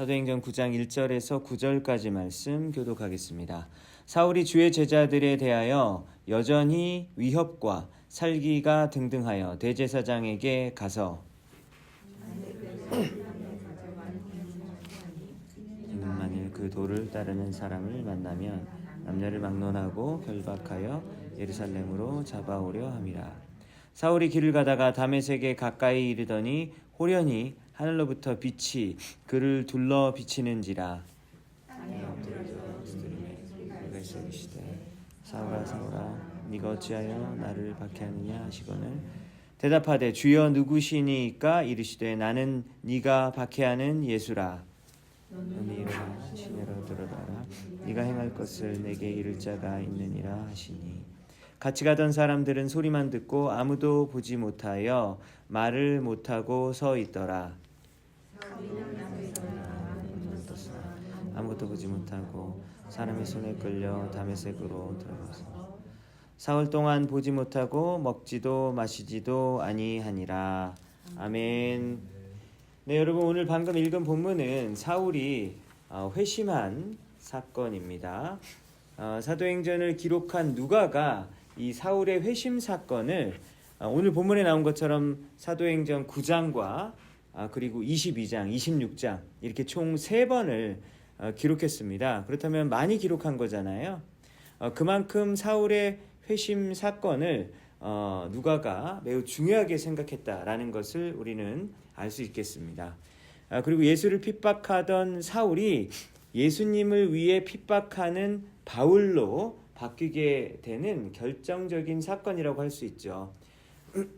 사도행전 9장 1절에서 9절까지 말씀 교독하겠습니다. 사울이 주의 제자들에 대하여 여전히 위협과 살기가 등등하여 대제사장에게 가서 만일 그 도를 따르는 사람을 만나면 남녀를 막론하고 결박하여 예루살렘으로 잡아오려 함이라. 사울이 길을 가다가 다메섹에 가까이 이르더니 호련히 하늘로부터 빛이 그를 둘러 비치는지라. 사울아 사울아 네가 어찌하여 나를 박해하느냐 하시거늘 대답하되 주여 누구시니까 이르시되 나는 네가 박해하는 예수라. 너는 일어나 시내로 들어가라. 네가 행할 것을 내게 이를 자가 있느니라 하시니 같이 가던 사람들은 소리만 듣고 아무도 보지 못하여 말을 못하고 서 있더라. 아무것도 보지 못하고 사람의 손에 끌려 다메섹으로 들어가서 사흘 동안 보지 못하고 먹지도 마시지도 아니하니라. 아멘. 네, 여러분, 오늘 방금 읽은 본문은 사울이 회심한 사건입니다. 사도행전을 기록한 누가가 이 사울의 회심 사건을 오늘 본문에 나온 것처럼 사도행전 9장과 그리고 22장, 26장 이렇게 총 3번을 기록했습니다. 그렇다면 많이 기록한 거잖아요. 그만큼 사울의 회심 사건을 누가가 매우 중요하게 생각했다라는 것을 우리는 알 수 있겠습니다. 그리고 예수를 핍박하던 사울이 예수님을 위해 핍박하는 바울로 바뀌게 되는 결정적인 사건이라고 할 수 있죠.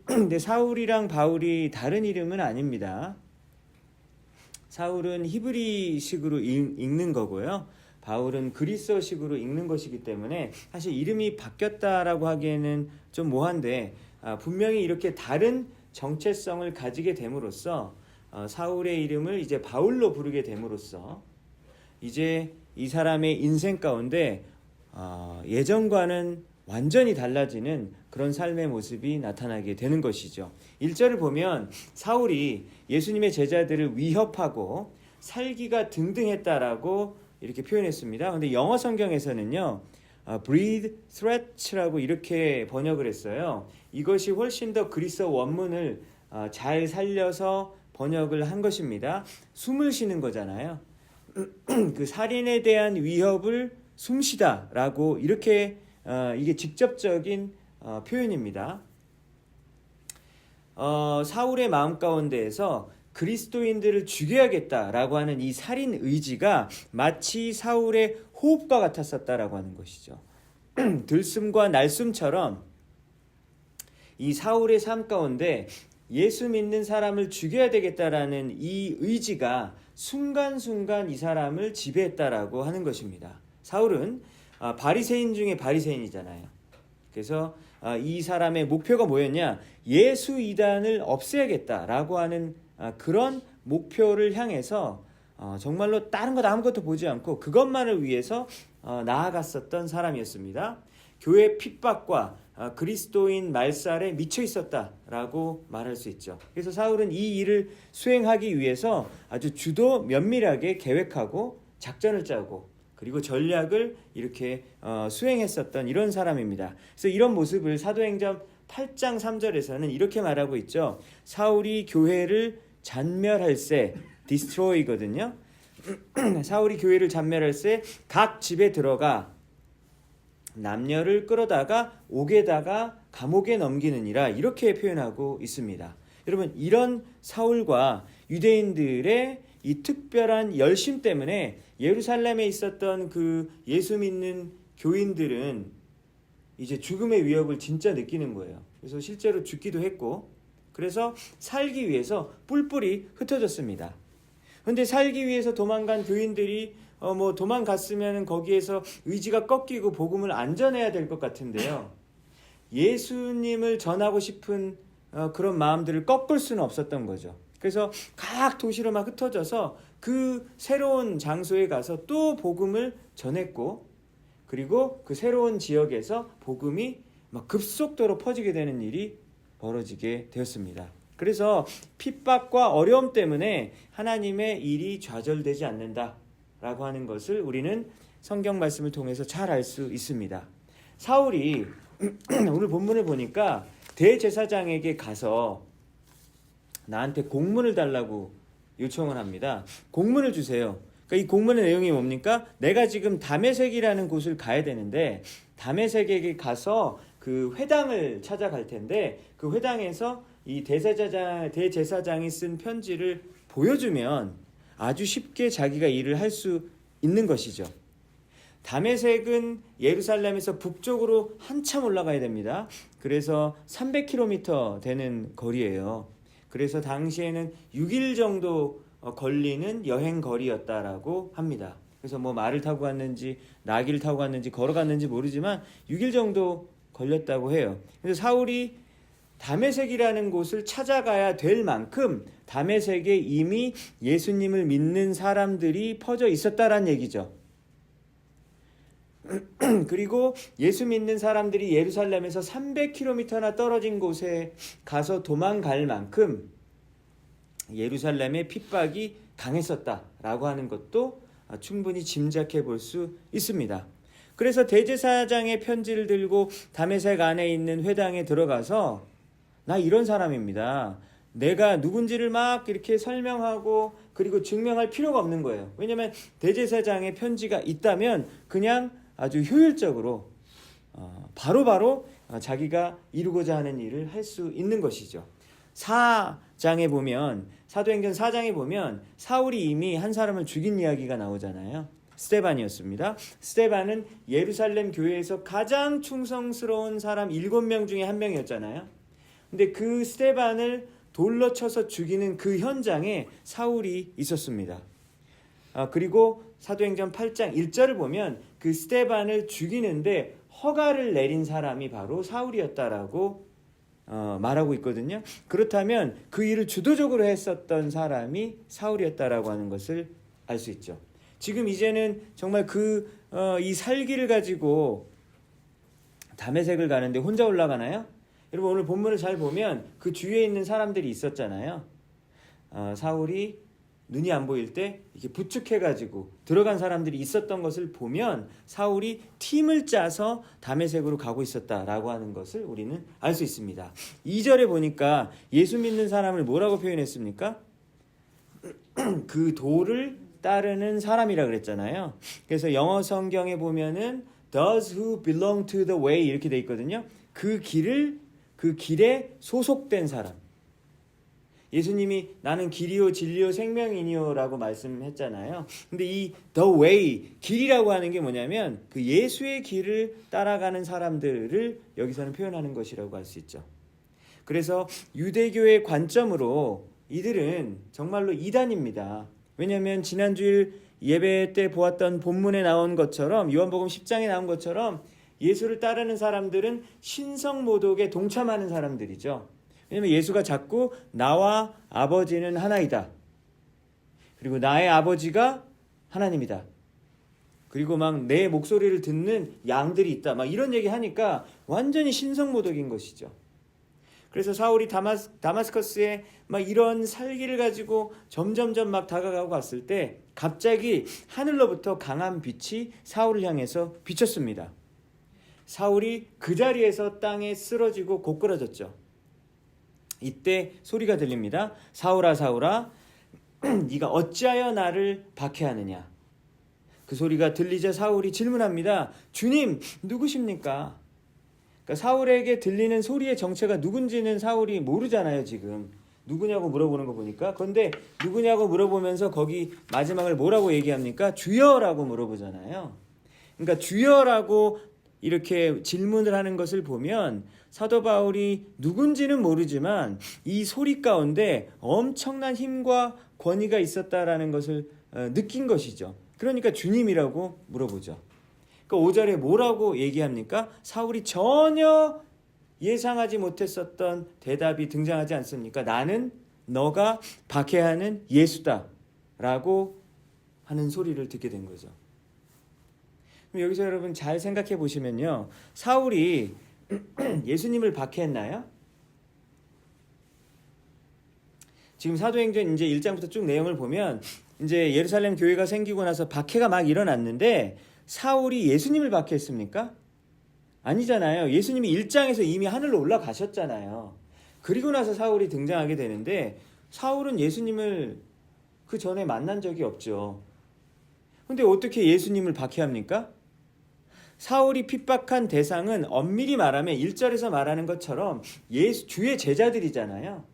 근데 사울이랑 바울이 다른 이름은 아닙니다. 사울은 히브리식으로 읽는 거고요. 바울은 그리스어식으로 읽는 것이기 때문에 사실 이름이 바뀌었다라고 하기에는 좀 모호한데 분명히 이렇게 다른 정체성을 가지게 됨으로써 사울의 이름을 이제 바울로 부르게 됨으로써 이제 이 사람의 인생 가운데 예전과는 완전히 달라지는 그런 삶의 모습이 나타나게 되는 것이죠. 1절을 보면 사울이 예수님의 제자들을 위협하고 살기가 등등했다라고 이렇게 표현했습니다. 근데 영어 성경에서는요, breed threat라고 이렇게 번역을 했어요. 이것이 훨씬 더 그리스어 원문을 잘 살려서 번역을 한 것입니다. 숨을 쉬는 거잖아요. 그 살인에 대한 위협을 숨쉬다라고 이렇게 이게 직접적인 표현입니다. 사울의 마음 가운데에서 그리스도인들을 죽여야겠다라고 하는 이 살인 의지가 마치 사울의 호흡과 같았었다라고 하는 것이죠. 들숨과 날숨처럼 이 사울의 삶 가운데 예수 믿는 사람을 죽여야 되겠다라는 이 의지가 순간순간 이 사람을 지배했다라고 하는 것입니다. 사울은 바리새인 중에 바리새인이잖아요. 그래서 이 사람의 목표가 뭐였냐? 예수 이단을 없애야겠다라고 하는 그런 목표를 향해서 정말로 다른 것 아무것도 보지 않고 그것만을 위해서 나아갔었던 사람이었습니다. 교회 핍박과 그리스도인 말살에 미쳐 있었다라고 말할 수 있죠. 그래서 사울은 이 일을 수행하기 위해서 아주 주도 면밀하게 계획하고 작전을 짜고 그리고 전략을 이렇게 수행했었던 이런 사람입니다. 그래서 이런 모습을 사도행전 8장 3절에서는 이렇게 말하고 있죠. 사울이 교회를 잔멸할세, destroy거든요. 사울이 교회를 잔멸할세 각 집에 들어가 남녀를 끌어다가 옥에다가 감옥에 넘기느니라 이렇게 표현하고 있습니다. 여러분, 이런 사울과 유대인들의 이 특별한 열심 때문에 예루살렘에 있었던 그 예수 믿는 교인들은 이제 죽음의 위협을 진짜 느끼는 거예요. 그래서 실제로 죽기도 했고 그래서 살기 위해서 뿔뿔이 흩어졌습니다. 그런데 살기 위해서 도망간 교인들이 도망갔으면 거기에서 의지가 꺾이고 복음을 안 전해야 될 것 같은데요. 예수님을 전하고 싶은 그런 마음들을 꺾을 수는 없었던 거죠. 그래서 각 도시로 막 흩어져서 그 새로운 장소에 가서 또 복음을 전했고 그리고 그 새로운 지역에서 복음이 막 급속도로 퍼지게 되는 일이 벌어지게 되었습니다. 그래서 핍박과 어려움 때문에 하나님의 일이 좌절되지 않는다라고 하는 것을 우리는 성경 말씀을 통해서 잘 알 수 있습니다. 사울이 오늘 본문을 보니까 대제사장에게 가서 나한테 공문을 달라고 요청을 합니다. 공문을 주세요. 그러니까 이 공문의 내용이 뭡니까? 내가 지금 다메섹이라는 곳을 가야 되는데 다메섹에게 가서 그 회당을 찾아갈 텐데 그 회당에서 이 대제사장이 쓴 편지를 보여주면 아주 쉽게 자기가 일을 할 수 있는 것이죠. 다메섹은 예루살렘에서 북쪽으로 한참 올라가야 됩니다. 그래서 300km 되는 거리예요. 그래서 당시에는 6일 정도 걸리는 여행 거리였다라고 합니다. 그래서 뭐 말을 타고 갔는지 나귀를 타고 갔는지 걸어갔는지 모르지만 6일 정도 걸렸다고 해요. 그래서 사울이 다메섹이라는 곳을 찾아가야 될 만큼 다메섹에 이미 예수님을 믿는 사람들이 퍼져 있었다라는 얘기죠. 그리고 예수 믿는 사람들이 예루살렘에서 300km나 떨어진 곳에 가서 도망갈 만큼 예루살렘의 핍박이 강했었다라고 하는 것도 충분히 짐작해 볼 수 있습니다. 그래서 대제사장의 편지를 들고 다메섹 안에 있는 회당에 들어가서 나 이런 사람입니다. 내가 누군지를 막 이렇게 설명하고 그리고 증명할 필요가 없는 거예요. 왜냐하면 대제사장의 편지가 있다면 그냥 아주 효율적으로 바로바로 자기가 이루고자 하는 일을 할 수 있는 것이죠. 4장에 보면 사도행전 4장에 보면 사울이 이미 한 사람을 죽인 이야기가 나오잖아요. 스데반이었습니다. 스데반은 예루살렘 교회에서 가장 충성스러운 사람 7명 중에 한 명이었잖아요. 근데 그 스데반을 돌로 쳐서 죽이는 그 현장에 사울이 있었습니다. 그리고 사도행전 8장 1절을 보면 그 스데반을 죽이는데 허가를 내린 사람이 바로 사울이었다라고 말하고 있거든요. 그렇다면 그 일을 주도적으로 했었던 사람이 사울이었다라고 하는 것을 알 수 있죠. 지금 이제는 정말 이 살기를 가지고 다메섹을 가는데 혼자 올라가나요? 여러분 오늘 본문을 잘 보면 그 주위에 있는 사람들이 있었잖아요. 사울이 눈이 안 보일 때 이렇게 부축해가지고 들어간 사람들이 있었던 것을 보면 사울이 팀을 짜서 다메섹으로 가고 있었다라고 하는 것을 우리는 알 수 있습니다. 2절에 보니까 예수 믿는 사람을 뭐라고 표현했습니까? 그 도를 따르는 사람이라 그랬잖아요. 그래서 영어 성경에 보면은 those who belong to the way 이렇게 돼 있거든요. 그 길에 소속된 사람. 예수님이 나는 길이요 진리요 생명이니요 라고 말씀했잖아요. 근데 이 the way, 길이라고 하는 게 뭐냐면 그 예수의 길을 따라가는 사람들을 여기서는 표현하는 것이라고 할 수 있죠. 그래서 유대교의 관점으로 이들은 정말로 이단입니다. 왜냐하면 지난주일 예배 때 보았던 본문에 나온 것처럼 요한복음 10장에 나온 것처럼 예수를 따르는 사람들은 신성모독에 동참하는 사람들이죠. 왜냐하면 예수가 자꾸 나와 아버지는 하나이다. 그리고 나의 아버지가 하나님이다. 그리고 막 내 목소리를 듣는 양들이 있다. 막 이런 얘기 하니까 완전히 신성모독인 것이죠. 그래서 사울이 다마스커스에 막 이런 살기를 가지고 점점점 막 다가가고 갔을 때 갑자기 하늘로부터 강한 빛이 사울을 향해서 비쳤습니다. 사울이 그 자리에서 땅에 쓰러지고 고꾸라졌죠. 이때 소리가 들립니다. 사울아 사울아 네가 어찌하여 나를 박해하느냐. 그 소리가 들리자 사울이 질문합니다. 주님 누구십니까? 그러니까 사울에게 들리는 소리의 정체가 누군지는 사울이 모르잖아요. 지금 누구냐고 물어보는 거 보니까. 그런데 누구냐고 물어보면서 거기 마지막을 뭐라고 얘기합니까? 주여라고 물어보잖아요. 그러니까 주여라고 이렇게 질문을 하는 것을 보면 사도 바울이 누군지는 모르지만 이 소리 가운데 엄청난 힘과 권위가 있었다라는 것을 느낀 것이죠. 그러니까 주님이라고 물어보죠. 그러니까 5절에 뭐라고 얘기합니까? 사울이 전혀 예상하지 못했었던 대답이 등장하지 않습니까? 나는 너가 박해하는 예수다 라고 하는 소리를 듣게 된 거죠. 여기서 여러분 잘 생각해 보시면요. 사울이 예수님을 박해했나요? 지금 사도행전 이제 1장부터 쭉 내용을 보면 이제 예루살렘 교회가 생기고 나서 박해가 막 일어났는데 사울이 예수님을 박해했습니까? 아니잖아요. 예수님이 1장에서 이미 하늘로 올라가셨잖아요. 그리고 나서 사울이 등장하게 되는데 사울은 예수님을 그 전에 만난 적이 없죠. 근데 어떻게 예수님을 박해합니까? 사울이 핍박한 대상은 엄밀히 말하면 1절에서 말하는 것처럼 주의 제자들이잖아요.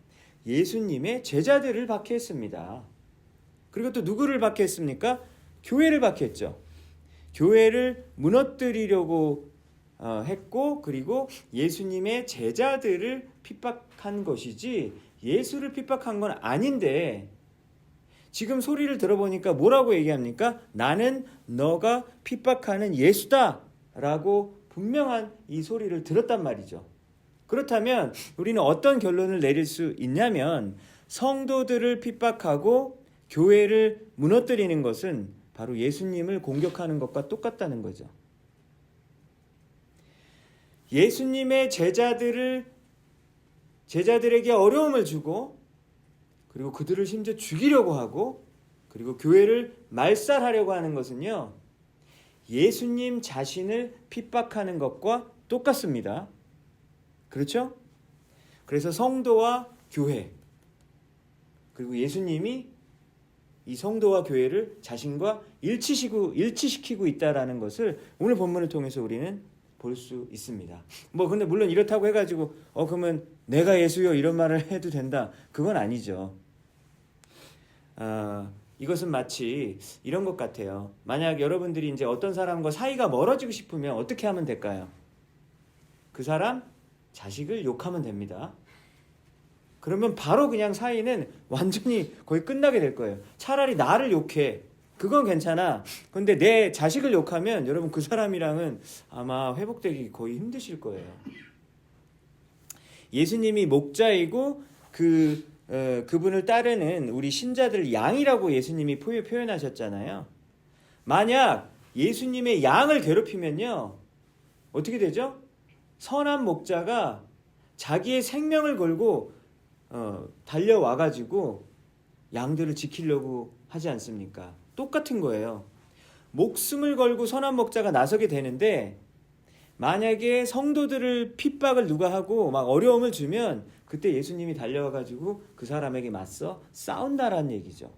예수님의 제자들을 박해했습니다. 그리고 또 누구를 박해했습니까? 교회를 박해했죠. 교회를 무너뜨리려고 했고, 그리고 예수님의 제자들을 핍박한 것이지 예수를 핍박한 건 아닌데, 지금 소리를 들어보니까 뭐라고 얘기합니까? 나는 너가 핍박하는 예수다 라고 분명한 이 소리를 들었단 말이죠. 그렇다면 우리는 어떤 결론을 내릴 수 있냐면, 성도들을 핍박하고 교회를 무너뜨리는 것은 바로 예수님을 공격하는 것과 똑같다는 거죠. 예수님의 제자들에게 어려움을 주고, 그리고 그들을 심지어 죽이려고 하고, 그리고 교회를 말살하려고 하는 것은요, 예수님 자신을 핍박하는 것과 똑같습니다. 그렇죠? 그래서 성도와 교회, 그리고 예수님이 이 성도와 교회를 자신과 일치시키고 있다라는 것을 오늘 본문을 통해서 우리는 볼 수 있습니다. 근데 물론 이렇다고 해가지고 그러면 내가 예수요 이런 말을 해도 된다, 그건 아니죠. 이것은 마치 이런 것 같아요. 만약 여러분들이 이제 어떤 사람과 사이가 멀어지고 싶으면 어떻게 하면 될까요? 그 사람 자식을 욕하면 됩니다. 그러면 바로 그냥 사이는 완전히 거의 끝나게 될 거예요. 차라리 나를 욕해, 그건 괜찮아. 근데 내 자식을 욕하면 여러분 그 사람이랑은 아마 회복되기 거의 힘드실 거예요. 예수님이 목자이고 그분을 따르는 우리 신자들 양이라고 예수님이 표현하셨잖아요. 만약 예수님의 양을 괴롭히면요, 어떻게 되죠? 선한 목자가 자기의 생명을 걸고 달려와가지고 양들을 지키려고 하지 않습니까? 똑같은 거예요. 목숨을 걸고 선한 목자가 나서게 되는데, 만약에 성도들을 핍박을 누가 하고 막 어려움을 주면 그때 예수님이 달려와가지고 그 사람에게 맞서 싸운다라는 얘기죠.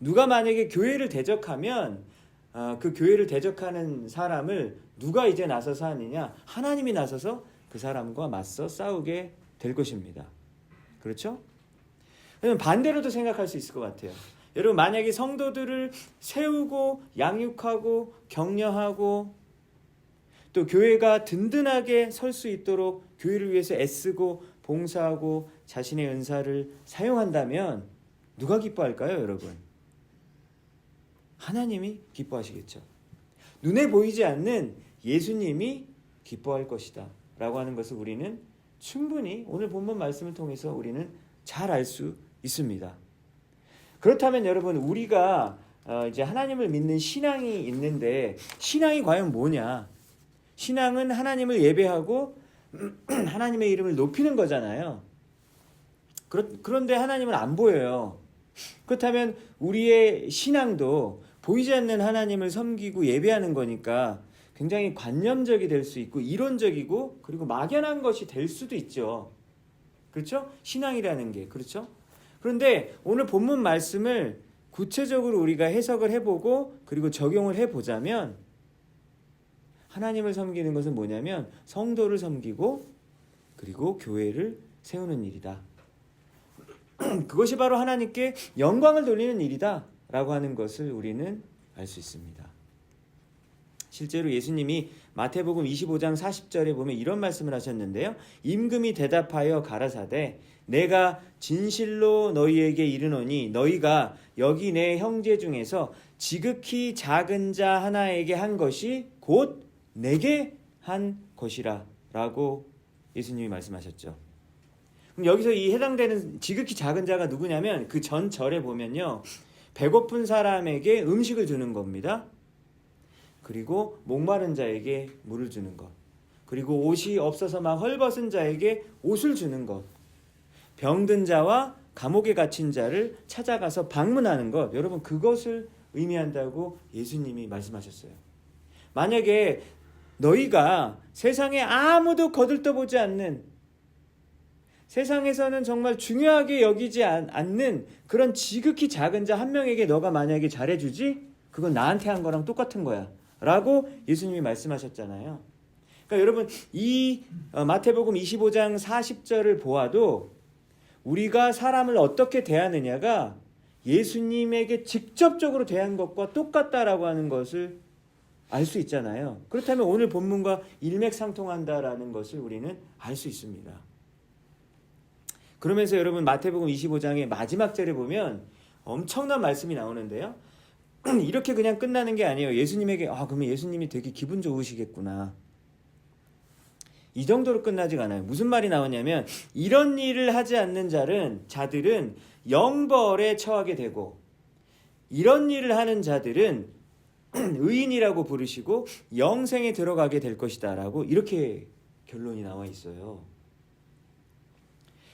누가 만약에 교회를 대적하면 그 교회를 대적하는 사람을 누가 이제 나서서 하느냐? 하나님이 나서서 그 사람과 맞서 싸우게 될 것입니다. 그렇죠? 그러면 반대로도 생각할 수 있을 것 같아요. 여러분, 만약에 성도들을 세우고 양육하고 격려하고 또 교회가 든든하게 설 수 있도록 교회를 위해서 애쓰고 봉사하고 자신의 은사를 사용한다면 누가 기뻐할까요, 여러분? 하나님이 기뻐하시겠죠. 눈에 보이지 않는 예수님이 기뻐할 것이다 라고 하는 것을 우리는 충분히 오늘 본문 말씀을 통해서 우리는 잘 알 수 있습니다. 그렇다면 여러분, 우리가 이제 하나님을 믿는 신앙이 있는데, 신앙이 과연 뭐냐? 신앙은 하나님을 예배하고 하나님의 이름을 높이는 거잖아요. 그런데 하나님은 안 보여요. 그렇다면 우리의 신앙도 보이지 않는 하나님을 섬기고 예배하는 거니까 굉장히 관념적이 될 수 있고 이론적이고 그리고 막연한 것이 될 수도 있죠. 그렇죠? 신앙이라는 게. 그렇죠? 그런데 오늘 본문 말씀을 구체적으로 우리가 해석을 해보고 그리고 적용을 해보자면, 하나님을 섬기는 것은 뭐냐면 성도를 섬기고 그리고 교회를 세우는 일이다. 그것이 바로 하나님께 영광을 돌리는 일이다 라고 하는 것을 우리는 알 수 있습니다. 실제로 예수님이 마태복음 25장 40절에 보면 이런 말씀을 하셨는데요. 임금이 대답하여 가라사대 내가 진실로 너희에게 이르노니 너희가 여기 내 형제 중에서 지극히 작은 자 하나에게 한 것이 곧 내게 한 것이라 라고 예수님이 말씀하셨죠. 그럼 여기서 이 해당되는 지극히 작은 자가 누구냐면 그 전 절에 보면요, 배고픈 사람에게 음식을 주는 겁니다. 그리고 목마른 자에게 물을 주는 것, 그리고 옷이 없어서 막 헐벗은 자에게 옷을 주는 것, 병든 자와 감옥에 갇힌 자를 찾아가서 방문하는 것, 여러분 그것을 의미한다고 예수님이 말씀하셨어요. 만약에 너희가 세상에 아무도 거들떠보지 않는, 세상에서는 정말 중요하게 여기지 않는 그런 지극히 작은 자 한 명에게 너가 만약에 잘해주지? 그건 나한테 한 거랑 똑같은 거야 라고 예수님이 말씀하셨잖아요. 그러니까 여러분 이 마태복음 25장 40절을 보아도 우리가 사람을 어떻게 대하느냐가 예수님에게 직접적으로 대한 것과 똑같다라고 하는 것을 알 수 있잖아요. 그렇다면 오늘 본문과 일맥상통한다라는 것을 우리는 알 수 있습니다. 그러면서 여러분 마태복음 25장의 마지막 절에 보면 엄청난 말씀이 나오는데요. 이렇게 그냥 끝나는 게 아니에요. 예수님에게 그러면 예수님이 되게 기분 좋으시겠구나, 이 정도로 끝나지가 않아요. 무슨 말이 나오냐면 이런 일을 하지 않는 자들은 영벌에 처하게 되고, 이런 일을 하는 자들은 의인이라고 부르시고 영생에 들어가게 될 것이다 라고 이렇게 결론이 나와 있어요.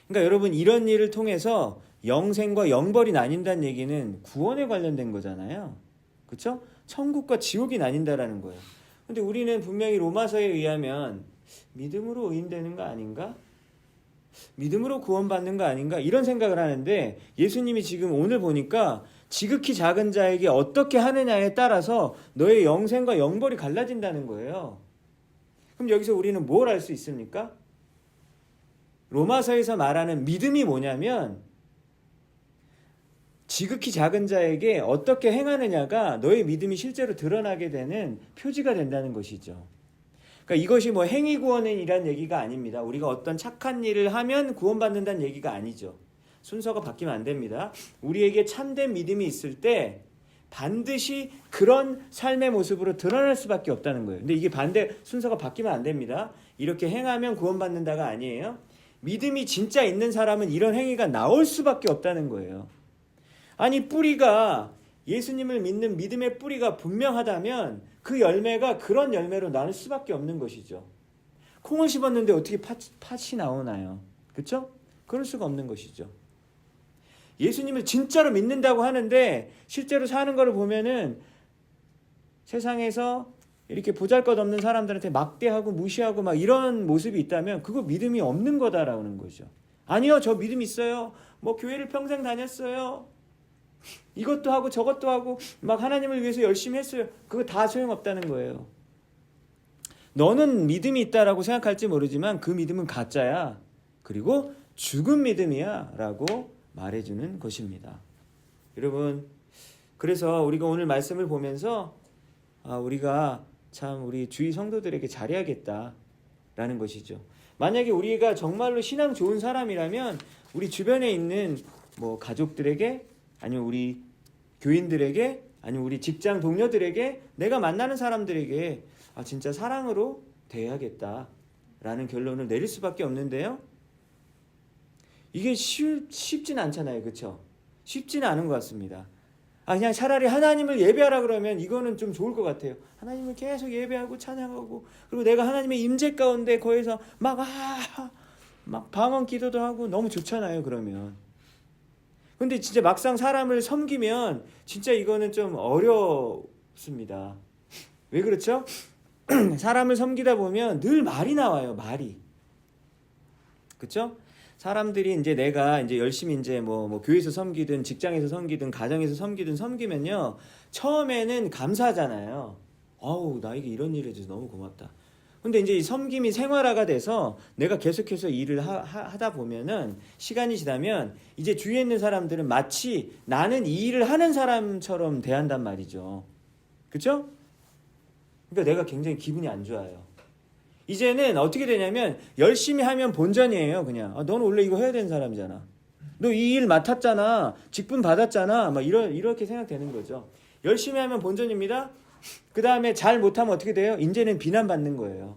그러니까 여러분 이런 일을 통해서 영생과 영벌이 나뉜다는 얘기는 구원에 관련된 거잖아요. 그렇죠? 천국과 지옥이 나뉜다라는 거예요. 근데 우리는 분명히 로마서에 의하면 믿음으로 의인되는 거 아닌가? 믿음으로 구원받는 거 아닌가? 이런 생각을 하는데 예수님이 지금 오늘 보니까 지극히 작은 자에게 어떻게 하느냐에 따라서 너의 영생과 영벌이 갈라진다는 거예요. 그럼 여기서 우리는 뭘 알 수 있습니까? 로마서에서 말하는 믿음이 뭐냐면 지극히 작은 자에게 어떻게 행하느냐가 너의 믿음이 실제로 드러나게 되는 표지가 된다는 것이죠. 그러니까 이것이 뭐 행위 구원이라는 얘기가 아닙니다. 우리가 어떤 착한 일을 하면 구원받는다는 얘기가 아니죠. 순서가 바뀌면 안 됩니다. 우리에게 참된 믿음이 있을 때 반드시 그런 삶의 모습으로 드러날 수밖에 없다는 거예요. 근데 이게 반대 순서가 바뀌면 안 됩니다. 이렇게 행하면 구원받는다가 아니에요. 믿음이 진짜 있는 사람은 이런 행위가 나올 수밖에 없다는 거예요. 아니 뿌리가, 예수님을 믿는 믿음의 뿌리가 분명하다면 그 열매가 그런 열매로 나올 수밖에 없는 것이죠. 콩을 심었는데 어떻게 팥이 나오나요? 그렇죠? 그럴 수가 없는 것이죠. 예수님을 진짜로 믿는다고 하는데 실제로 사는 거를 보면은 세상에서 이렇게 보잘것없는 사람들한테 막대하고 무시하고 막 이런 모습이 있다면 그거 믿음이 없는 거다라는 거죠. 아니요, 저 믿음 있어요. 뭐 교회를 평생 다녔어요. 이것도 하고 저것도 하고 막 하나님을 위해서 열심히 했어요. 그거 다 소용없다는 거예요. 너는 믿음이 있다라고 생각할지 모르지만 그 믿음은 가짜야. 그리고 죽은 믿음이야 라고 말해주는 것입니다. 여러분, 그래서 우리가 오늘 말씀을 보면서 우리가 참 우리 주위 성도들에게 잘해야겠다라는 것이죠. 만약에 우리가 정말로 신앙 좋은 사람이라면 우리 주변에 있는 뭐 가족들에게, 아니면 우리 교인들에게, 아니면 우리 직장 동료들에게, 내가 만나는 사람들에게 진짜 사랑으로 대해야겠다라는 결론을 내릴 수밖에 없는데요. 이게 쉽지는 않잖아요. 그렇죠? 쉽지는 않은 것 같습니다. 그냥 차라리 하나님을 예배하라 그러면 이거는 좀 좋을 것 같아요. 하나님을 계속 예배하고 찬양하고, 그리고 내가 하나님의 임재 가운데 거기서 막 방언 기도도 하고 너무 좋잖아요. 그러면. 근데 진짜 막상 사람을 섬기면 진짜 이거는 좀 어렵습니다. 왜 그렇죠? 사람을 섬기다 보면 늘 말이 나와요. 말이. 그렇죠? 사람들이 이제 내가 이제 열심히 이제 뭐 교회에서 섬기든 직장에서 섬기든 가정에서 섬기면요, 처음에는 감사하잖아요. 나에게 이런 일을 해줘서 너무 고맙다. 근데 이제 이 섬김이 생활화가 돼서 내가 계속해서 일을 하다 보면은 시간이 지나면 이제 주위에 있는 사람들은 마치 나는 이 일을 하는 사람처럼 대한단 말이죠. 그렇죠? 그러니까 내가 굉장히 기분이 안 좋아요. 이제는 어떻게 되냐면 열심히 하면 본전이에요. 그냥 너는 원래 이거 해야 되는 사람이잖아. 너 이 일 맡았잖아. 직분 받았잖아. 막 이렇게 생각되는 거죠. 열심히 하면 본전입니다. 그 다음에 잘 못하면 어떻게 돼요? 이제는 비난받는 거예요.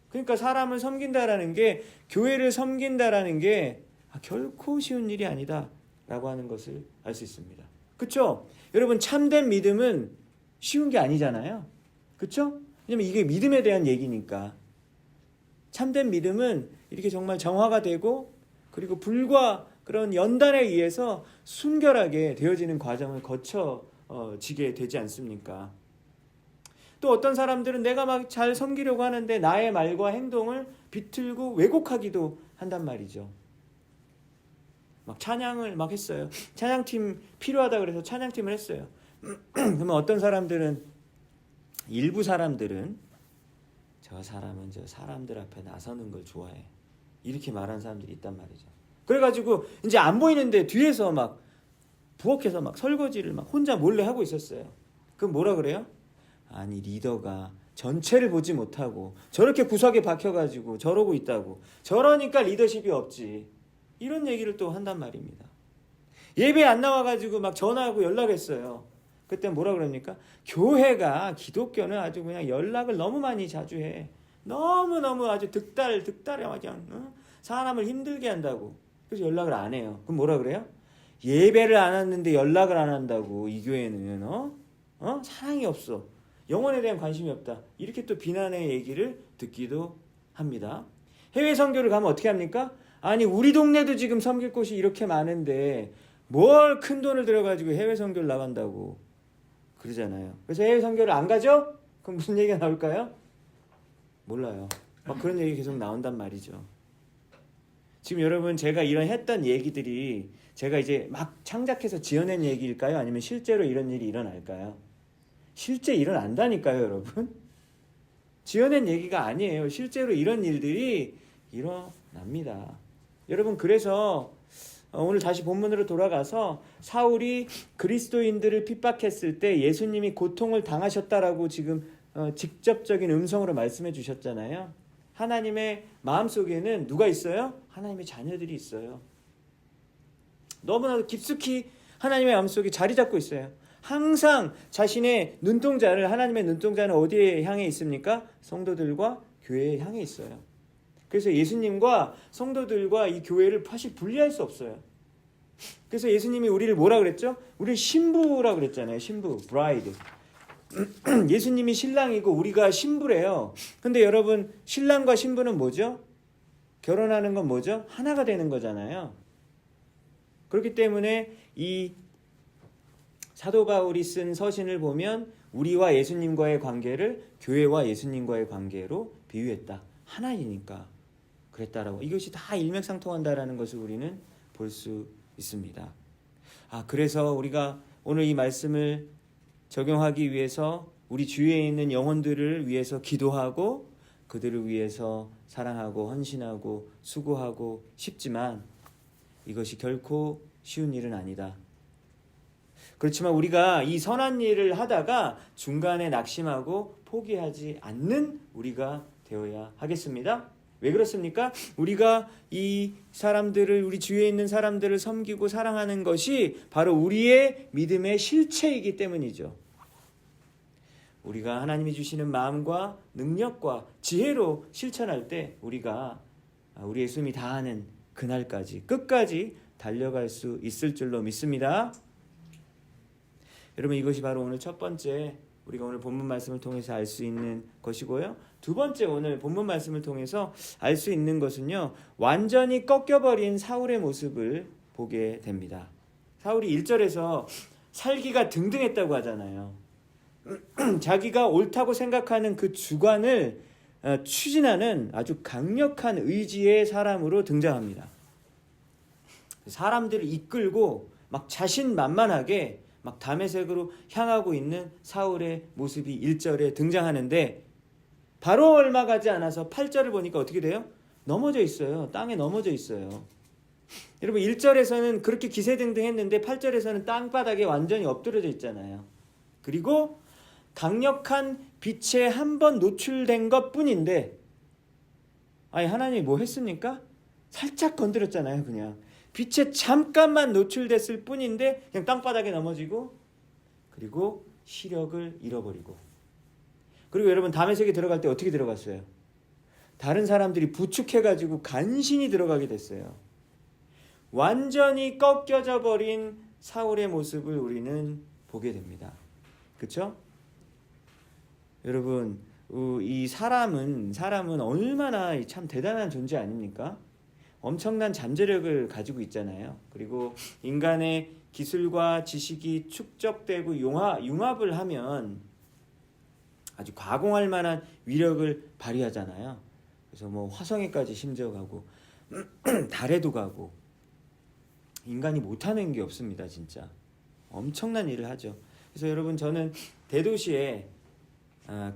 그러니까 사람을 섬긴다라는 게, 교회를 섬긴다라는 게 결코 쉬운 일이 아니다 라고 하는 것을 알 수 있습니다. 그렇죠? 여러분, 참된 믿음은 쉬운 게 아니잖아요. 그렇죠? 왜냐면 이게 믿음에 대한 얘기니까. 참된 믿음은 이렇게 정말 정화가 되고, 그리고 불과 그런 연단에 의해서 순결하게 되어지는 과정을 거쳐지게 되지 않습니까? 또 어떤 사람들은 내가 막 잘 섬기려고 하는데 나의 말과 행동을 비틀고 왜곡하기도 한단 말이죠. 막 찬양을 막 했어요. 찬양팀 필요하다 그래서 찬양팀을 했어요. 그러면 어떤 사람들은, 일부 사람들은 저 사람은 저 사람들 앞에 나서는 걸 좋아해, 이렇게 말하는 사람들이 있단 말이죠. 그래가지고 이제 안 보이는데 뒤에서 막 부엌에서 막 설거지를 막 혼자 몰래 하고 있었어요. 그럼 뭐라 그래요? 아니 리더가 전체를 보지 못하고 저렇게 구석에 박혀가지고 저러고 있다고, 저러니까 리더십이 없지, 이런 얘기를 또 한단 말입니다. 예배 안 나와가지고 막 전화하고 연락했어요. 그때 뭐라 그럽니까? 교회가, 기독교는 아주 그냥 연락을 너무 많이 자주 해. 너무너무 아주 득달에 그냥 사람을 힘들게 한다고. 그래서 연락을 안 해요. 그럼 뭐라 그래요? 예배를 안 왔는데 연락을 안 한다고, 이 교회는 사랑이 없어, 영혼에 대한 관심이 없다, 이렇게 또 비난의 얘기를 듣기도 합니다. 해외 선교를 가면 어떻게 합니까? 아니 우리 동네도 지금 섬길 곳이 이렇게 많은데 뭘 큰 돈을 들여가지고 해외 선교를 나간다고 그러잖아요. 그래서 해외 선교를 안 가죠? 그럼 무슨 얘기가 나올까요? 몰라요. 막 그런 얘기 계속 나온단 말이죠. 지금 여러분, 제가 이런 했던 얘기들이 제가 이제 막 창작해서 지어낸 얘기일까요? 아니면 실제로 이런 일이 일어날까요? 실제 일어난다니까요, 여러분. 지어낸 얘기가 아니에요. 실제로 이런 일들이 일어납니다. 여러분, 그래서 오늘 다시 본문으로 돌아가서 사울이 그리스도인들을 핍박했을 때 예수님이 고통을 당하셨다라고 지금 직접적인 음성으로 말씀해 주셨잖아요. 하나님의 마음속에는 누가 있어요? 하나님의 자녀들이 있어요. 너무나도 깊숙이 하나님의 마음속에 자리 잡고 있어요. 항상 자신의 눈동자를, 하나님의 눈동자는 어디에 향해 있습니까? 성도들과 교회에 향해 있어요. 그래서 예수님과 성도들과 이 교회를 사실 분리할 수 없어요. 그래서 예수님이 우리를 뭐라 그랬죠? 우리를 신부라 그랬잖아요. 신부, 브라이드. 예수님이 신랑이고 우리가 신부래요. 근데 여러분, 신랑과 신부는 뭐죠? 결혼하는 건 뭐죠? 하나가 되는 거잖아요. 그렇기 때문에 이 사도 바울이 쓴 서신을 보면 우리와 예수님과의 관계를 교회와 예수님과의 관계로 비유했다. 하나이니까 그랬다라고. 이것이 다 일맥상통한다라는 것을 우리는 볼 수 있습니다. 그래서 우리가 오늘 이 말씀을 적용하기 위해서 우리 주위에 있는 영혼들을 위해서 기도하고 그들을 위해서 사랑하고 헌신하고 수고하고 싶지만 이것이 결코 쉬운 일은 아니다. 그렇지만 우리가 이 선한 일을 하다가 중간에 낙심하고 포기하지 않는 우리가 되어야 하겠습니다. 왜 그렇습니까? 우리가 이 사람들을, 우리 주위에 있는 사람들을 섬기고 사랑하는 것이 바로 우리의 믿음의 실체이기 때문이죠. 우리가 하나님이 주시는 마음과 능력과 지혜로 실천할 때 우리가 우리의 숨이 다하는 그날까지 끝까지 달려갈 수 있을 줄로 믿습니다. 여러분, 이것이 바로 오늘 첫 번째, 우리가 오늘 본문 말씀을 통해서 알 수 있는 것이고요. 두 번째, 오늘 본문 말씀을 통해서 알 수 있는 것은요, 완전히 꺾여버린 사울의 모습을 보게 됩니다. 사울이 1절에서 살기가 등등했다고 하잖아요. 자기가 옳다고 생각하는 그 주관을 추진하는 아주 강력한 의지의 사람으로 등장합니다. 사람들을 이끌고 막 자신만만하게 막 다메섹으로 향하고 있는 사울의 모습이 1절에 등장하는데 바로 얼마 가지 않아서 8절을 보니까 어떻게 돼요? 넘어져 있어요. 땅에 넘어져 있어요. 여러분, 1절에서는 그렇게 기세등등했는데 8절에서는 땅바닥에 완전히 엎드려져 있잖아요. 그리고 강력한 빛에 한 번 노출된 것뿐인데, 아니 하나님이 뭐 했습니까? 살짝 건드렸잖아요. 그냥 빛에 잠깐만 노출됐을 뿐인데 그냥 땅바닥에 넘어지고, 그리고 시력을 잃어버리고, 그리고 여러분 다메섹에 들어갈 때 어떻게 들어갔어요? 다른 사람들이 부축해가지고 간신히 들어가게 됐어요. 완전히 꺾여져 버린 사울의 모습을 우리는 보게 됩니다. 그렇죠? 여러분, 이 사람은 얼마나 참 대단한 존재 아닙니까? 엄청난 잠재력을 가지고 있잖아요. 그리고 인간의 기술과 지식이 축적되고 융합을 하면 아주 가공할 만한 위력을 발휘하잖아요. 그래서 뭐 화성에까지 심지어 가고 달에도 가고 인간이 못하는 게 없습니다. 진짜 엄청난 일을 하죠. 그래서 여러분 저는 대도시에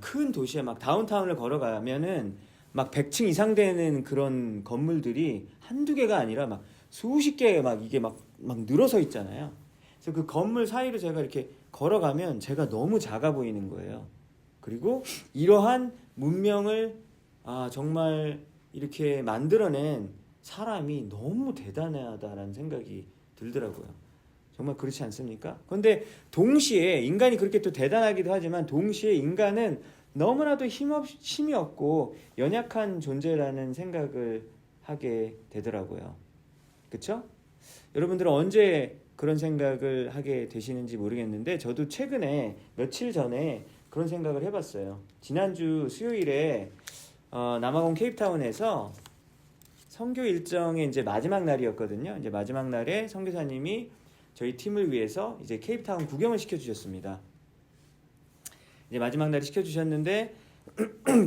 큰 도시에 막 다운타운을 걸어가면은 막 100층 이상 되는 그런 건물들이 한두 개가 아니라 막 수십 개 막 이게 막 늘어서 있잖아요. 그래서 그 건물 사이로 제가 이렇게 걸어가면 제가 너무 작아 보이는 거예요. 그리고 이러한 문명을 정말 이렇게 만들어낸 사람이 너무 대단하다라는 생각이 들더라고요. 정말 그렇지 않습니까? 그런데 동시에 인간이 그렇게 또 대단하기도 하지만 동시에 인간은 너무나도 힘이 없고 연약한 존재라는 생각을 하게 되더라고요. 그렇죠? 여러분들은 언제 그런 생각을 하게 되시는지 모르겠는데 저도 최근에 며칠 전에 그런 생각을 해봤어요. 지난주 수요일에 남아공 케이프타운에서 선교 일정의 이제 마지막 날이었거든요. 이제 마지막 날에 선교사님이 저희 팀을 위해서 이제 케이프타운 구경을 시켜주셨습니다. 이제 마지막 날에 시켜주셨는데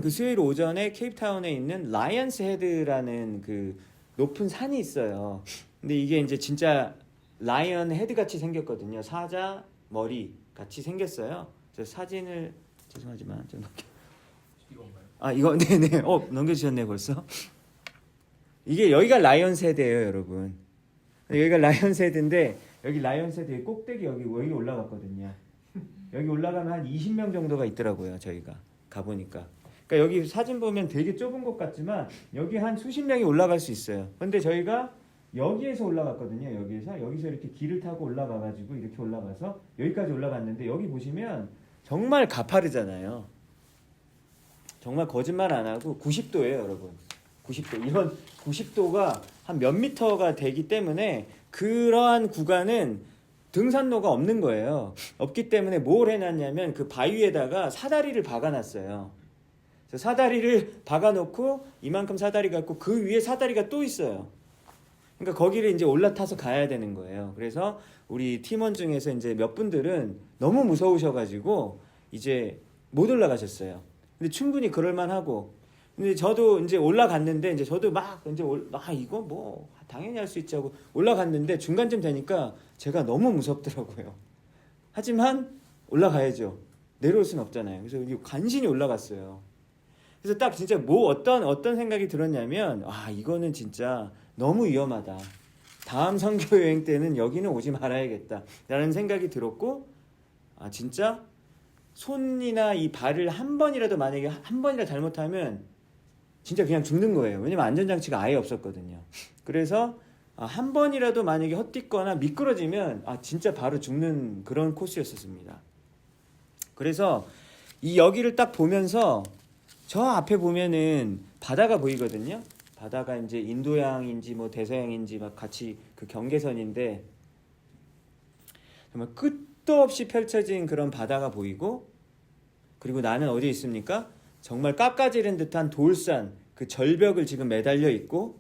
그 수요일 오전에 케이프타운에 있는 라이언스 헤드라는 그 높은 산이 있어요. 근데 이게 이제 진짜 라이언 헤드 같이 생겼거든요. 사자 머리 같이 생겼어요. 저 사진을 죄송하지만 좀 이건가요? 이거 네네. 넘겨주셨네 벌써. 이게 여기가 라이언스 헤드예요, 여러분. 여기가 라이언스 헤드인데 여기 라이언스 헤드의 꼭대기 여기 올라갔거든요. 여기 올라가면 한 20명 정도가 있더라고요. 저희가 가보니까. 그러니까 여기 사진 보면 되게 좁은 곳 같지만 여기 한 수십 명이 올라갈 수 있어요. 근데 저희가 여기에서 올라갔거든요. 여기서 이렇게 길을 타고 올라가가지고 이렇게 올라가서 여기까지 올라갔는데 여기 보시면 정말 가파르잖아요. 정말 거짓말 안 하고 90도예요, 여러분. 90도. 이런 90도가 한 몇 미터가 되기 때문에 그러한 구간은 등산로가 없는 거예요. 없기 때문에 뭘 해놨냐면 그 바위에다가 사다리를 박아놨어요. 그래서 사다리를 박아놓고 이만큼 사다리가 있고 그 위에 사다리가 또 있어요. 그러니까 거기를 이제 올라타서 가야 되는 거예요. 그래서 우리 팀원 중에서 이제 몇 분들은 너무 무서우셔가지고 이제 못 올라가셨어요. 근데 충분히 그럴만하고. 근데 저도 이제 올라갔는데 이제 저도 이거 뭐 당연히 할 수 있지 하고 올라갔는데 중간쯤 되니까 제가 너무 무섭더라고요. 하지만 올라가야죠. 내려올 수는 없잖아요. 그래서 간신히 올라갔어요. 그래서 딱 진짜 어떤 생각이 들었냐면 이거는 진짜 너무 위험하다. 다음 선교 여행 때는 여기는 오지 말아야겠다 라는 생각이 들었고 진짜 손이나 이 발을 만약에 한 번이라도 잘못하면 진짜 그냥 죽는 거예요. 왜냐면 안전장치가 아예 없었거든요. 그래서 한 번이라도 만약에 헛디거나 미끄러지면 진짜 바로 죽는 그런 코스였었습니다. 그래서 이 여기를 딱 보면서 저 앞에 보면은 바다가 보이거든요. 바다가 이제 인도양인지 뭐 대서양인지 막 같이 그 경계선인데 정말 끝도 없이 펼쳐진 그런 바다가 보이고 그리고 나는 어디에 있습니까? 정말 깎아지른 듯한 돌산 그 절벽을 지금 매달려 있고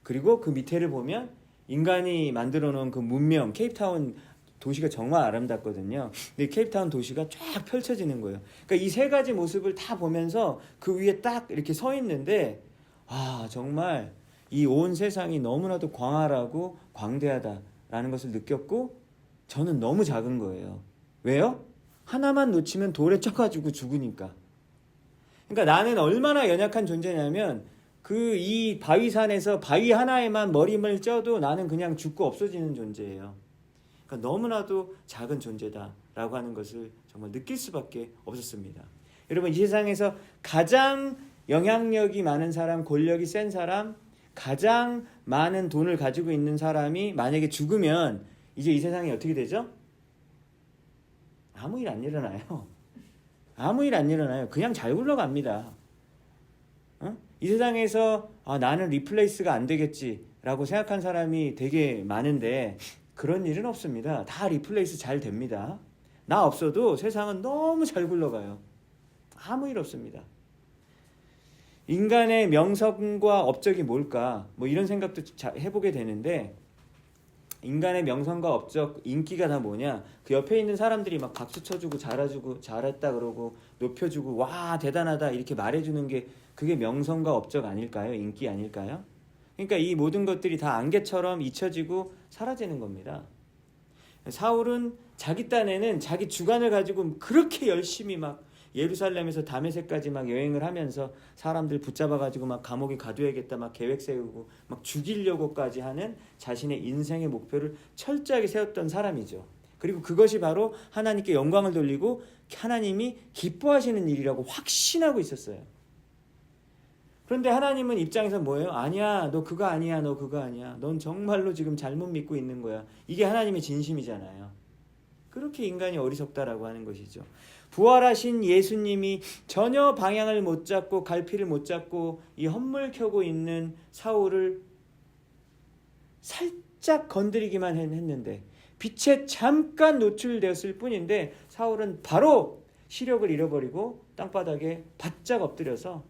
그리고 그 밑에를 보면 인간이 만들어 놓은 그 문명 케이프타운 도시가 정말 아름답거든요. 근데 케이프타운 도시가 쫙 펼쳐지는 거예요. 그러니까 이 세 가지 모습을 다 보면서 그 위에 딱 이렇게 서 있는데 정말 이 온 세상이 너무나도 광활하고 광대하다라는 것을 느꼈고 저는 너무 작은 거예요. 왜요? 하나만 놓치면 돌에 쪄가지고 죽으니까. 그러니까 나는 얼마나 연약한 존재냐면 이 바위산에서 바위 하나에만 머리를 쪄도 나는 그냥 죽고 없어지는 존재예요. 그러니까 너무나도 작은 존재다라고 하는 것을 정말 느낄 수밖에 없었습니다. 여러분 이 세상에서 가장 영향력이 많은 사람, 권력이 센 사람, 가장 많은 돈을 가지고 있는 사람이 만약에 죽으면 이제 이 세상이 어떻게 되죠? 아무 일 안 일어나요. 아무 일 안 일어나요. 그냥 잘 굴러갑니다. 이 세상에서 나는 리플레이스가 안 되겠지라고 생각한 사람이 되게 많은데 그런 일은 없습니다. 다 리플레이스 잘 됩니다. 나 없어도 세상은 너무 잘 굴러가요. 아무 일 없습니다. 인간의 명성과 업적이 뭘까? 뭐 이런 생각도 해보게 되는데, 인간의 명성과 업적, 인기가 다 뭐냐? 그 옆에 있는 사람들이 막 박수 쳐주고 잘해주고 잘했다 그러고 높여주고 와 대단하다 이렇게 말해주는 게 그게 명성과 업적 아닐까요? 인기 아닐까요? 그러니까 이 모든 것들이 다 안개처럼 잊혀지고 사라지는 겁니다. 사울은 자기 딴에는 자기 주관을 가지고 그렇게 열심히 막 예루살렘에서 다메섹까지 막 여행을 하면서 사람들 붙잡아가지고 막 감옥에 가둬야겠다 막 계획 세우고 막 죽이려고까지 하는 자신의 인생의 목표를 철저하게 세웠던 사람이죠. 그리고 그것이 바로 하나님께 영광을 돌리고 하나님이 기뻐하시는 일이라고 확신하고 있었어요. 그런데 하나님은 입장에서 뭐예요? 아니야, 너 그거 아니야, 너 그거 아니야. 넌 정말로 지금 잘못 믿고 있는 거야. 이게 하나님의 진심이잖아요. 그렇게 인간이 어리석다라고 하는 것이죠. 부활하신 예수님이 전혀 방향을 못 잡고 갈피를 못 잡고 이 헛물 켜고 있는 사울을 살짝 건드리기만 했는데, 빛에 잠깐 노출되었을 뿐인데 사울은 바로 시력을 잃어버리고 땅바닥에 바짝 엎드려서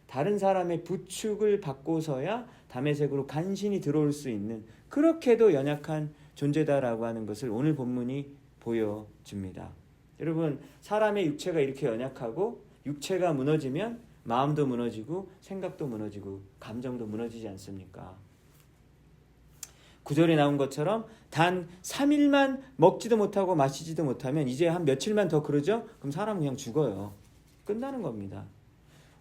다른 사람의 부축을 받고서야 다메섹으로 간신히 들어올 수 있는, 그렇게도 연약한 존재다라고 하는 것을 오늘 본문이 보여줍니다. 여러분, 사람의 육체가 이렇게 연약하고 육체가 무너지면 마음도 무너지고 생각도 무너지고 감정도 무너지지 않습니까? 9절에 나온 것처럼 단 3일만 먹지도 못하고 마시지도 못하면 이제 한 며칠만 더 그러죠? 그럼 사람은 그냥 죽어요. 끝나는 겁니다.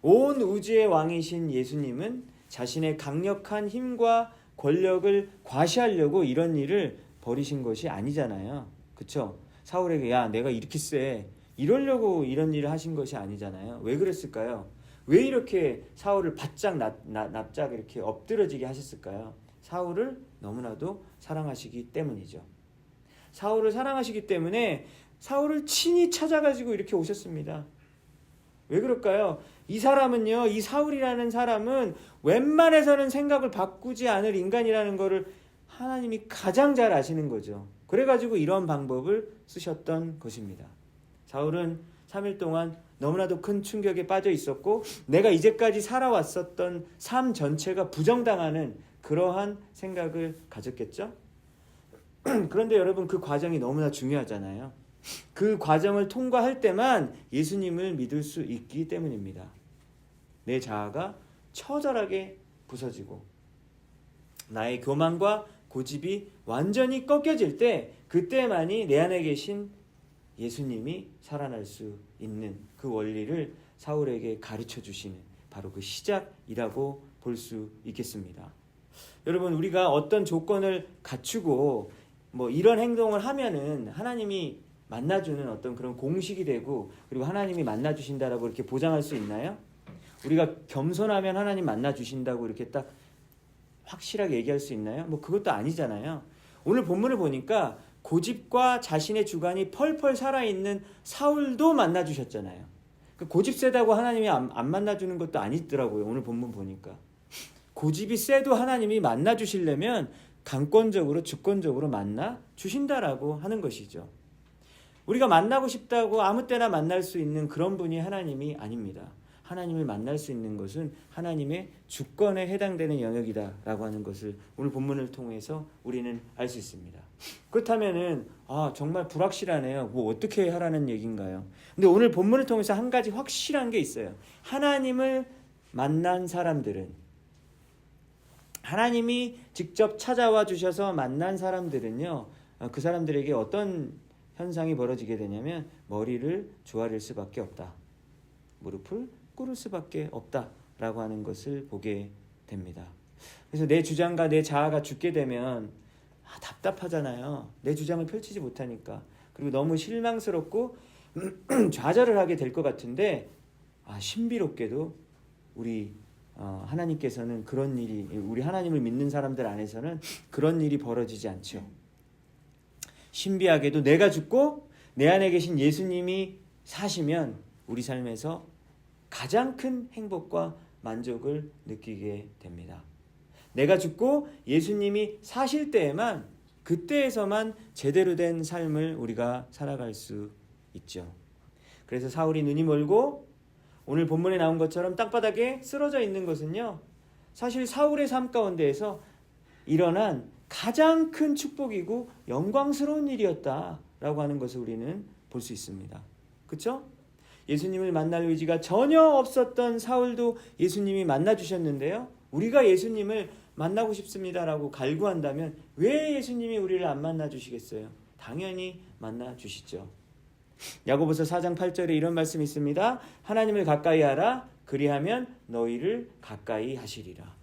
온 우주의 왕이신 예수님은 자신의 강력한 힘과 권력을 과시하려고 이런 일을 벌이신 것이 아니잖아요. 그렇죠? 사울에게 야 내가 이렇게 세 이러려고 이런 일을 하신 것이 아니잖아요. 왜 그랬을까요? 왜 이렇게 사울을 바짝 납작 이렇게 엎드러지게 하셨을까요? 사울을 너무나도 사랑하시기 때문이죠. 사울을 사랑하시기 때문에 사울을 친히 찾아가지고 이렇게 오셨습니다. 왜 그럴까요? 이 사람은요, 이 사울이라는 사람은 웬만해서는 생각을 바꾸지 않을 인간이라는 것을 하나님이 가장 잘 아시는 거죠. 그래가지고 이런 방법을 쓰셨던 것입니다. 사울은 3일 동안 너무나도 큰 충격에 빠져 있었고 내가 이제까지 살아왔었던 삶 전체가 부정당하는 그러한 생각을 가졌겠죠. 그런데 여러분, 그 과정이 너무나 중요하잖아요. 그 과정을 통과할 때만 예수님을 믿을 수 있기 때문입니다. 내 자아가 처절하게 부서지고 나의 교만과 고집이 완전히 꺾여질 때, 그때만이 내 안에 계신 예수님이 살아날 수 있는 그 원리를 사울에게 가르쳐 주시는 바로 그 시작이라고 볼 수 있겠습니다. 여러분, 우리가 어떤 조건을 갖추고 뭐 이런 행동을 하면은 하나님이 만나주는 어떤 그런 공식이 되고, 그리고 하나님이 만나주신다라고 이렇게 보장할 수 있나요? 우리가 겸손하면 하나님 만나주신다고 이렇게 딱 확실하게 얘기할 수 있나요? 뭐 그것도 아니잖아요. 오늘 본문을 보니까 고집과 자신의 주관이 펄펄 살아있는 사울도 만나주셨잖아요. 고집 세다고 하나님이 안 만나주는 것도 아니더라고요. 오늘 본문 보니까 고집이 세도 하나님이 만나주시려면 강권적으로 주권적으로 만나주신다라고 하는 것이죠. 우리가 만나고 싶다고 아무 때나 만날 수 있는 그런 분이 하나님이 아닙니다. 하나님을 만날 수 있는 것은 하나님의 주권에 해당되는 영역이다라고 하는 것을 오늘 본문을 통해서 우리는 알 수 있습니다. 그렇다면은 정말 불확실하네요. 뭐 어떻게 하라는 얘기인가요? 근데 오늘 본문을 통해서 한 가지 확실한 게 있어요. 하나님을 만난 사람들은, 하나님이 직접 찾아와 주셔서 만난 사람들은요, 그 사람들에게 어떤 현상이 벌어지게 되냐면 머리를 조아릴 수밖에 없다. 무릎을 꿇을 수밖에 없다라고 하는 것을 보게 됩니다. 그래서 내 주장과 내 자아가 죽게 되면 답답하잖아요. 내 주장을 펼치지 못하니까. 그리고 너무 실망스럽고 좌절을 하게 될 것 같은데 신비롭게도 우리 하나님께서는 그런 일이, 우리 하나님을 믿는 사람들 안에서는 그런 일이 벌어지지 않죠. 신비하게도 내가 죽고 내 안에 계신 예수님이 사시면 우리 삶에서 가장 큰 행복과 만족을 느끼게 됩니다. 내가 죽고 예수님이 사실 때에만, 그때에서만 제대로 된 삶을 우리가 살아갈 수 있죠. 그래서 사울이 눈이 멀고 오늘 본문에 나온 것처럼 땅바닥에 쓰러져 있는 것은요, 사실 사울의 삶 가운데에서 일어난 가장 큰 축복이고 영광스러운 일이었다라고 하는 것을 우리는 볼 수 있습니다. 그렇죠? 예수님을 만날 의지가 전혀 없었던 사울도 예수님이 만나 주셨는데요. 우리가 예수님을 만나고 싶습니다라고 갈구한다면 왜 예수님이 우리를 안 만나 주시겠어요? 당연히 만나 주시죠. 야고보서 4장 8절에 이런 말씀이 있습니다. 하나님을 가까이 하라. 그리하면 너희를 가까이 하시리라.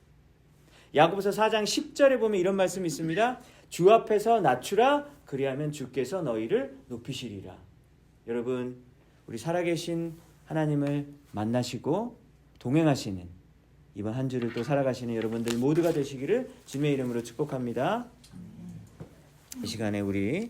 야고보서 4장 10절에 보면 이런 말씀이 있습니다. 주 앞에서 낮추라. 그리하면 주께서 너희를 높이시리라. 여러분, 우리 살아계신 하나님을 만나시고 동행하시는 이번 한 주를 또 살아가시는 여러분들 모두가 되시기를 주님의 이름으로 축복합니다. 이 시간에 우리